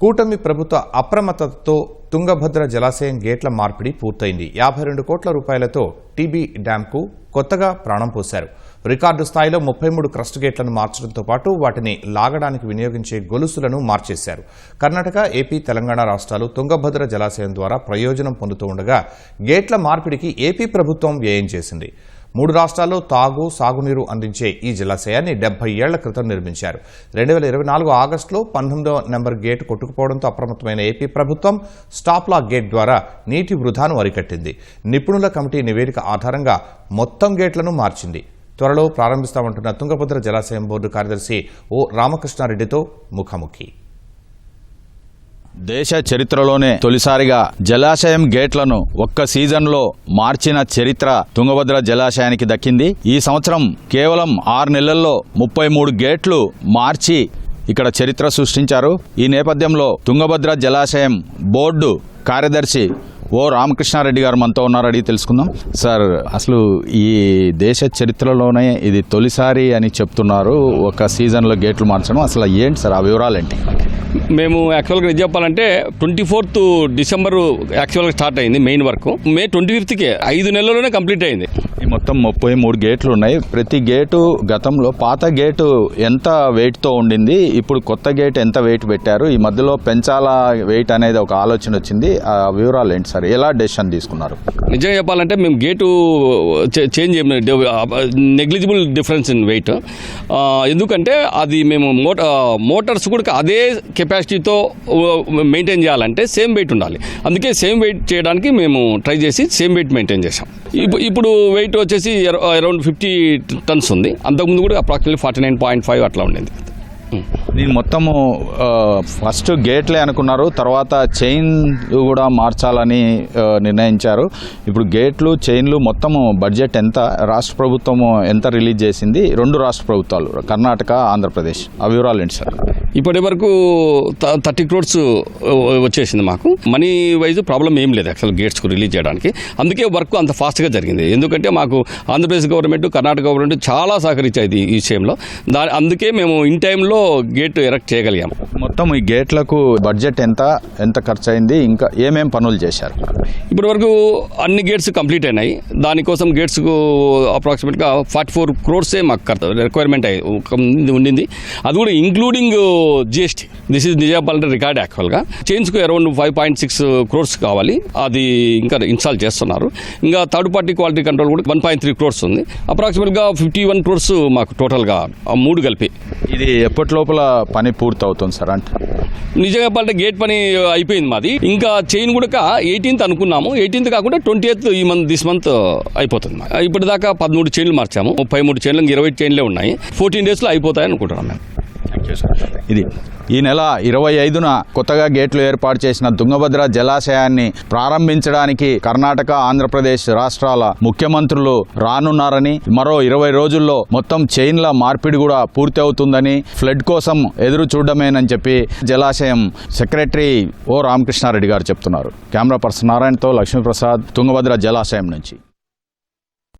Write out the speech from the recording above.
కూటమి ప్రభుత్వ అప్రమత్తతతో తుంగభద్ర జలాశయం గేట్ల మార్పిడి పూర్తయింది. 52 కోట్ల రూపాయలతో టీబీ డ్యాంకు కొత్తగా ప్రాణం పోశారు. రికార్డు స్థాయిలో 33 క్రస్ట్ గేట్లను మార్చడంతో పాటు వాటిని లాగడానికి వినియోగించే గొలుసులను మార్చేశారు. కర్ణాటక, ఏపీ, తెలంగాణ రాష్ట్రాలు తుంగభద్ర జలాశయం ద్వారా ప్రయోజనం పొందుతూ ఉండగా గేట్ల మార్పిడికి ఏపీ ప్రభుత్వం వ్యయం చేసింది. 3 రాష్ట్రాల్లో తాగు, సాగునీరు అందించే ఈ జలాశయాన్ని 70 ఏళ్ల క్రితం నిర్మించారు. 2024 ఆగస్టులో 19వ నెంబర్ గేటు కొట్టుకుపోవడంతో అప్రమత్తమైన ఏపీ ప్రభుత్వం స్టాప్ లాక్ గేట్ ద్వారా నీటి వృధాను అరికట్టింది. నిపుణుల కమిటీ నివేదిక ఆధారంగా మొత్తం గేట్లను మార్చింది. త్వరలో ప్రారంభిస్తామంటున్న తుంగభద్ర జలాశయం బోర్డు కార్యదర్శి ఓ రామకృష్ణారెడ్డితో ముఖాముఖి. దేశ చరిత్రలోనే తొలిసారిగా జలాశయం గేట్లను ఒక్క సీజన్లో మార్చిన చరిత్ర తుంగభద్ర జలాశయానికి దక్కింది. ఈ సంవత్సరం కేవలం 6 నెలల్లో 33 గేట్లు మార్చి ఇక్కడ చరిత్ర సృష్టించారు. ఈ నేపథ్యంలో తుంగభద్ర జలాశయం బోర్డు కార్యదర్శి ఓ రామకృష్ణారెడ్డి గారు మనతో ఉన్నారు, అడిగి తెలుసుకుందాం. సార్, అసలు ఈ దేశ చరిత్రలోనే ఇది తొలిసారి అని చెప్తున్నారు ఒక సీజన్లో గేట్లు మార్చడం. అసలు ఏంటి సార్ ఆ వివరాలు ఏంటి? మేము యాక్చువల్గా నిజం చెప్పాలంటే 24th డిసెంబర్ యాక్చువల్గా స్టార్ట్ అయింది మెయిన్ వర్క్. మే 25కే 5 నెలల్లోనే కంప్లీట్ అయింది. ఈ మొత్తం 33 గేట్లు ఉన్నాయి. ప్రతి గేటు గతంలో పాత గేటు ఎంత వెయిట్తో ఉండింది, ఇప్పుడు కొత్త గేట్ ఎంత వెయిట్ పెట్టారు, ఈ మధ్యలో పెంచాలా వెయిట్ అనేది ఒక ఆలోచన వచ్చింది. ఆ వివరాలు ఏంటి సార్, ఎలా డెసిషన్ తీసుకున్నారు? నిజంగా చెప్పాలంటే మేము gate change negligible difference in weight. ఎందుకంటే అది మేము మోటార్స్ కూడా అదే కెపాసిటీతో మెయింటైన్ చేయాలంటే సేమ్ వెయిట్ ఉండాలి. అందుకే సేమ్ వెయిట్ చేయడానికి మేము ట్రై చేసి సేమ్ వెయిట్ మెయింటైన్ చేసాం. ఇప్పుడు వెయిట్ వచ్చేసి అరౌండ్ 50 టన్స్ ఉంది. అంతకుముందు కూడా అప్రాక్సిమేట్లీ 49.5 అట్లా ఉండింది. నేను మొత్తము ఫస్ట్ గేట్లే అనుకున్నారు, తర్వాత చైన్ కూడా మార్చాలని నిర్ణయించారు. ఇప్పుడు గేట్లు, చైన్లు మొత్తము బడ్జెట్ ఎంత, రాష్ట్ర ప్రభుత్వము ఎంత రిలీజ్ చేసింది? 2 రాష్ట్ర ప్రభుత్వాలు కర్ణాటక, ఆంధ్రప్రదేశ్, ఆ వివరాలు ఏంటి సార్? ఇప్పటి వరకు 30 crores వచ్చేసింది. మాకు మనీ వైజ్ ప్రాబ్లం ఏం లేదు యాక్చువల్ గేట్స్కు రిలీజ్ చేయడానికి. అందుకే వర్క్ అంత ఫాస్ట్గా జరిగింది. ఎందుకంటే మాకు ఆంధ్రప్రదేశ్ గవర్నమెంట్, కర్ణాటక గవర్నమెంట్ చాలా సహకరించాయి ఈ విషయంలో. అందుకే మేము ఇన్ టైంలో గేట్ ఎరెక్ట్ చేయగలిగాం. మొత్తం ఈ గేట్లకు బడ్జెట్ ఎంత ఖర్చు అయింది, ఇంకా ఏమేం పనులు చేశారు? ఇప్పటి వరకు అన్ని గేట్స్ కంప్లీట్ అయినాయి. దానికోసం గేట్స్కు అప్రాక్సిమేట్గా 44 crores మాకు రిక్వైర్మెంట్ ఉండింది. అది కూడా ఇంక్లూడింగ్ జిఎస్టీ. దిస్ ఈజ్ నిజాపాలంటే రికార్డ్ యాక్చువల్గా. చైన్స్కు అరౌండ్ 5.6 crores కావాలి. అది ఇంకా ఇన్స్టాల్ చేస్తున్నారు. ఇంకా థర్డ్ పార్టీ క్వాలిటీ కంట్రోల్ కూడా 1.3 crores ఉంది. అప్రాక్సిమేట్గా 51 crores మాకు టోటల్గా 3 కలిపి. ఇది ఎప్పటి లోపల పని పూర్తి అవుతుంది సార్? అంటే నిజంగా చెప్పాలంటే గేట్ పని అయిపోయింది మాది. ఇంకా చైన్ కూడా 18th అనుకున్నాము. 18th కాకుండా 20th దిస్ మంత్ అయిపోతుంది. ఇప్పటిదాకా 13 చైన్లు మార్చాము. 33 చైన్లు, 20 చైన్లే ఉన్నాయి. 14 daysలో అయిపోతాయని అనుకుంటున్నాం మేము. ఇది ఈ నెల 25న కొత్తగా గేట్లు ఏర్పాటు చేసిన తుంగభద్ర జలాశయాన్ని ప్రారంభించడానికి కర్ణాటక, ఆంధ్రప్రదేశ్ రాష్ట్రాల ముఖ్యమంత్రులు రానున్నారని, మరో 20 రోజుల్లో మొత్తం చైన్ల మార్పిడి కూడా పూర్తి అవుతుందని, ఫ్లడ్ కోసం ఎదురు చూడమేనని చెప్పి జలాశయం సెక్రటరీ ఓ రామకృష్ణారెడ్డి గారు చెప్తున్నారు. కెమెరా పర్సన్ నారాయణతో లక్ష్మీప్రసాద్, తుంగభద్ర జలాశయం నుంచి.